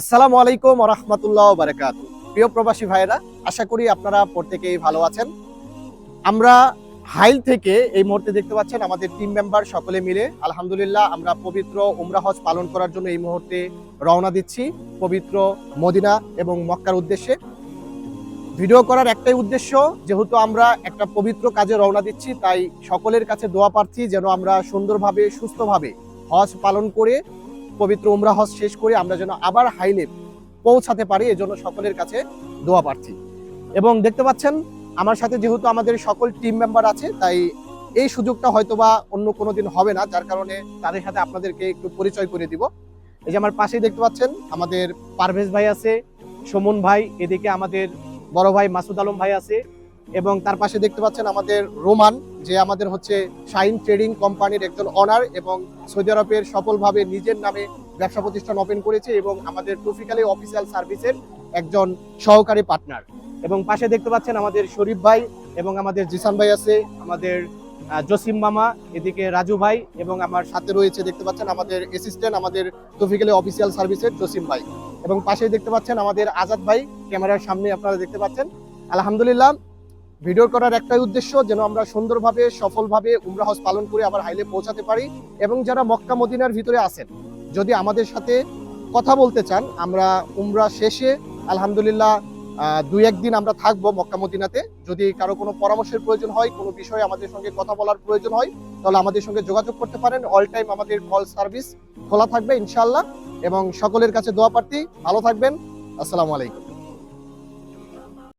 আসসালামু আলাইকুম ওয়া রাহমাতুল্লাহি ওয়া বারাকাতুহু। প্রিয় প্রবাসী ভাইয়েরা, আশা করি আপনারা প্রত্যেকেই ভালো আছেন। আমরা হাইল থেকে এই মুহূর্তে দেখতে পাচ্ছেন আমাদের টিম মেম্বার সকলে মিলে আলহামদুলিল্লাহ আমরা পবিত্র উমরা হজ পালন করার জন্য এই মুহূর্তে রওনা দিচ্ছি পবিত্র মদিনা এবং মক্কার উদ্দেশ্যে। ভিডিও করার একটাই উদ্দেশ্য, যেহেতু আমরা একটা পবিত্র কাজে রওনা দিচ্ছি, তাই সকলের কাছে দোয়া প্রার্থী যেন আমরা সুন্দরভাবে সুস্থভাবে হজ পালন করে পবিত্র উমরা হজ শেষ করে আমরা যেন আবার হাইলে পৌঁছাতে পারি, এজন্য সকলের কাছে দোয়া প্রার্থী। এবং দেখতে পাচ্ছেন আমার সাথে যেহেতু আমাদের সকল টিম মেম্বার আছে, তাই এই সুযোগটা হয়তোবা অন্য কোনো দিন হবে না, যার কারণে তাদের সাথে আপনাদেরকে একটু পরিচয় করে দিব। এই যে আমার পাশেই দেখতে পাচ্ছেন আমাদের পারভেজ ভাই আছে, সুমন ভাই, এদিকে আমাদের বড় ভাই মাসুদ আলম ভাই আছে, এবং তার পাশে দেখতে পাচ্ছেন আমাদের রোমান, যে আমাদের হচ্ছে শাইন ট্রেডিং কোম্পানির একজন অনার এবং সৌদি আরবের সফলভাবে নিজের নামে ব্যবসা প্রতিষ্ঠান ওপেন করেছে এবং আমাদের ট্রফিক্যালি অফিসিয়াল সার্ভিসের একজন সহকারী পার্টনার। এবং পাশে দেখতে পাচ্ছেন আমাদের শরীফ ভাই এবং আমাদের জিসান ভাই আছে, আমাদের জসিম মামা, এদিকে রাজু ভাই, এবং আমার সাথে রয়েছে দেখতে পাচ্ছেন আমাদের অ্যাসিস্ট্যান্ট আমাদের ট্রফিক্যালি অফিসিয়াল সার্ভিসের জসিম ভাই, এবং পাশেই দেখতে পাচ্ছেন আমাদের আজাদ ভাই, ক্যামেরার সামনে আপনারা দেখতে পাচ্ছেন। আলহামদুলিল্লাহ, ভিডিও করার একটাই উদ্দেশ্য যেন আমরা সুন্দরভাবে সফলভাবে উমরা হজ পালন করে আবার হাইলে পৌঁছাতে পারি। এবং যারা মক্কা মদিনার ভিতরে আছেন, যদি আমাদের সাথে কথা বলতে চান, আমরা উমরা শেষে আলহামদুলিল্লাহ 2-1 দিন আমরা থাকবো মক্কা মদিনাতে। যদি কারো কোনো পরামর্শের প্রয়োজন হয়, কোনো বিষয়ে আমাদের সঙ্গে কথা বলার প্রয়োজন হয়, তাহলে আমাদের সঙ্গে যোগাযোগ করতে পারেন। অল টাইম আমাদের কল সার্ভিস খোলা থাকবে ইনশাআল্লাহ। এবং সকলের কাছে দোয়া প্রার্থী, ভালো থাকবেন। আসসালামু আলাইকুম।